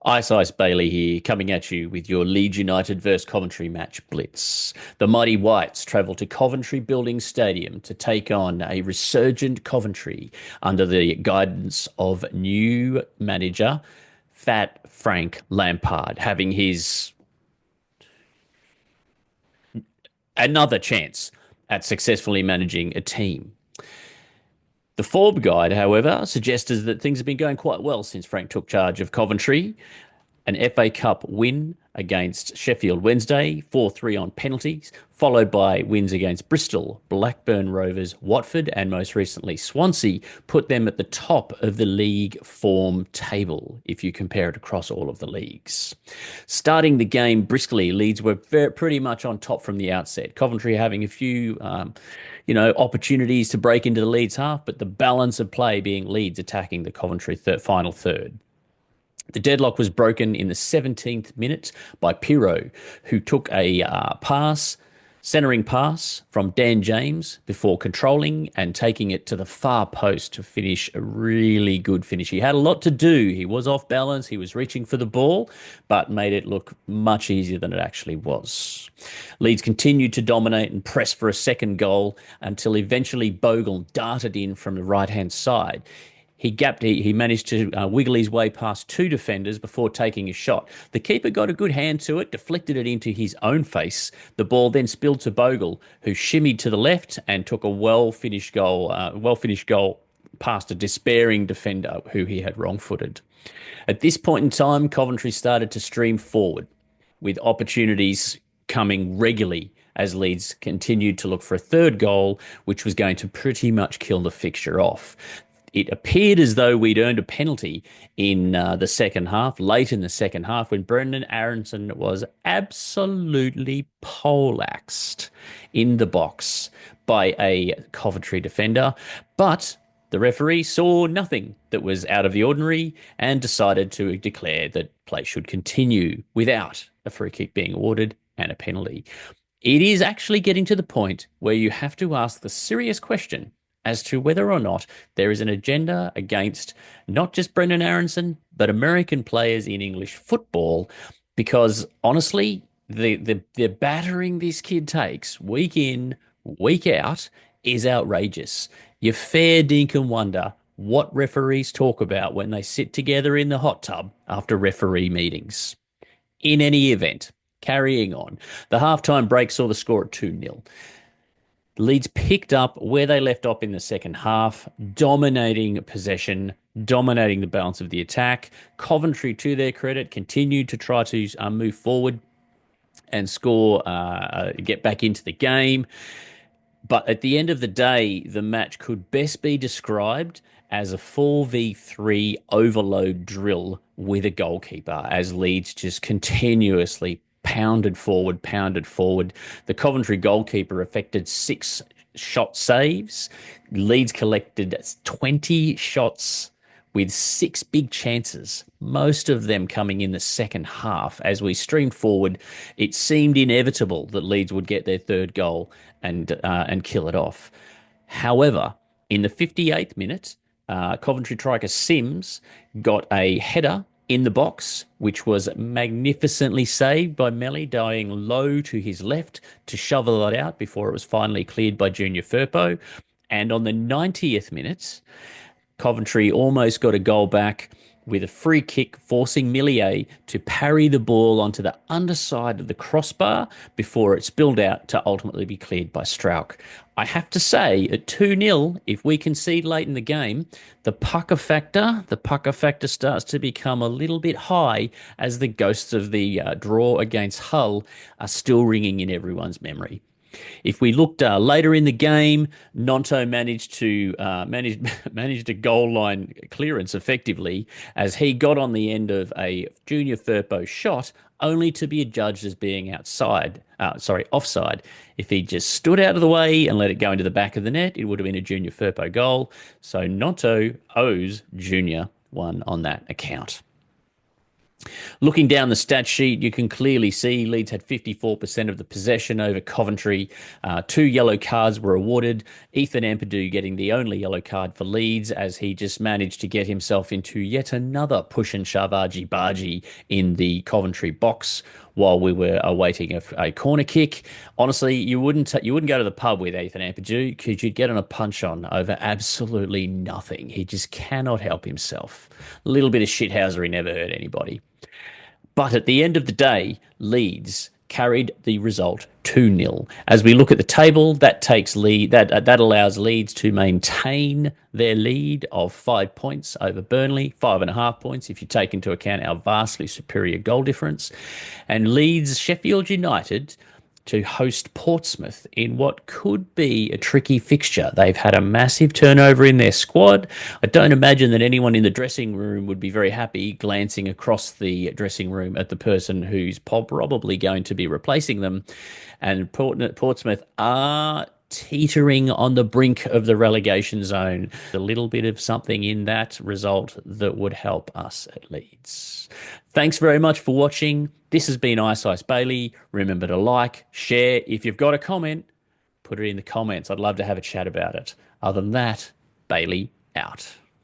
Ice Bailey here, coming at you with your Leeds United versus Coventry match blitz. The mighty Whites travel to Coventry Building Stadium to take on a resurgent Coventry under the guidance of new manager Fat Frank Lampard, having his another chance at successfully managing a team. The form guide, however, suggests that things have been going quite well since Frank took charge of Coventry. An FA Cup win against Sheffield Wednesday, 4-3 on penalties, followed by wins against Bristol, Blackburn Rovers, Watford, and most recently Swansea, put them at the top of the league form table if you compare it across all of the leagues. Starting the game briskly, Leeds were pretty much on top from the outset. Coventry having a few opportunities to break into the Leeds half, but the balance of play being Leeds attacking the Coventry final third. The deadlock was broken in the 17th minute by Pirro, who took a centering pass from Dan James before controlling and taking it to the far post to finish a really good finish. He had a lot to do. He was off balance. He was reaching for the ball, but made it look much easier than it actually was. Leeds continued to dominate and press for a second goal until eventually Bogle darted in from the right-hand side. He managed to wiggle his way past two defenders before taking a shot. The keeper got a good hand to it, deflected it into his own face. The ball then spilled to Bogle, who shimmied to the left and took a well-finished goal past a despairing defender who he had wrong-footed. At this point in time, Coventry started to stream forward, with opportunities coming regularly as Leeds continued to look for a third goal, which was going to pretty much kill the fixture off. It appeared as though we'd earned a penalty in the second half, late in the second half, when Brendan Aronson was absolutely poleaxed in the box by a Coventry defender. But the referee saw nothing that was out of the ordinary and decided to declare that play should continue without a free kick being awarded and a penalty. It is actually getting to the point where you have to ask the serious question as to whether or not there is an agenda against not just Brendan Aronson, but American players in English football, because honestly, the battering this kid takes week in, week out is outrageous. You fair dinkum wonder what referees talk about when they sit together in the hot tub after referee meetings. In any event, carrying on, the halftime break saw the score at 2-0. Leeds picked up where they left off in the second half, dominating possession, dominating the balance of the attack. Coventry, to their credit, continued to try to move forward and score, get back into the game. But at the end of the day, the match could best be described as a 4v3 overload drill with a goalkeeper, as Leeds just continuously pounded forward. The Coventry goalkeeper effected 6 shot saves. Leeds collected 20 shots with 6 big chances, most of them coming in the second half. As we streamed forward, it seemed inevitable that Leeds would get their third goal and kill it off. However, in the 58th minute, Coventry striker Sims got a header in the box, which was magnificently saved by Melly, dying low to his left to shovel it out before it was finally cleared by Junior Firpo. And on the 90th minute, Coventry almost got a goal back with a free kick, forcing Millier to parry the ball onto the underside of the crossbar before it spilled out to ultimately be cleared by Strauch. I have to say, at 2-0, if we concede late in the game, the pucker factor starts to become a little bit high, as the ghosts of the draw against Hull are still ringing in everyone's memory. If we looked later in the game, Nonto managed a goal line clearance effectively, as he got on the end of a Junior Firpo shot, only to be adjudged as being offside. If he just stood out of the way and let it go into the back of the net, it would have been a Junior Firpo goal. So Nonto owes Junior one on that account. Looking down the stat sheet, you can clearly see Leeds had 54% of the possession over Coventry. Two yellow cards were awarded. Ethan Ampadu getting the only yellow card for Leeds as he just managed to get himself into yet another push and shove argy-bargy in the Coventry box while we were awaiting a corner kick. Honestly, you wouldn't go to the pub with Ethan Ampadu because you'd get on a punch on over absolutely nothing. He just cannot help himself. A little bit of shithousery never hurt anybody. But at the end of the day, Leeds carried the result 2-0. As we look at the table, that allows Leeds to maintain their lead of 5 points over Burnley, 5.5 points if you take into account our vastly superior goal difference. And Leeds Sheffield United to host Portsmouth in what could be a tricky fixture. They've had a massive turnover in their squad. I don't imagine that anyone in the dressing room would be very happy glancing across the dressing room at the person who's probably going to be replacing them. And Portsmouth are teetering on the brink of the relegation zone. A little bit of something in that result that would help us at Leeds. Thanks very much for watching. This has been Ice Bailey. Remember to like, share. If you've got a comment, put it in the comments. I'd love to have a chat about it. Other than that, Bailey out.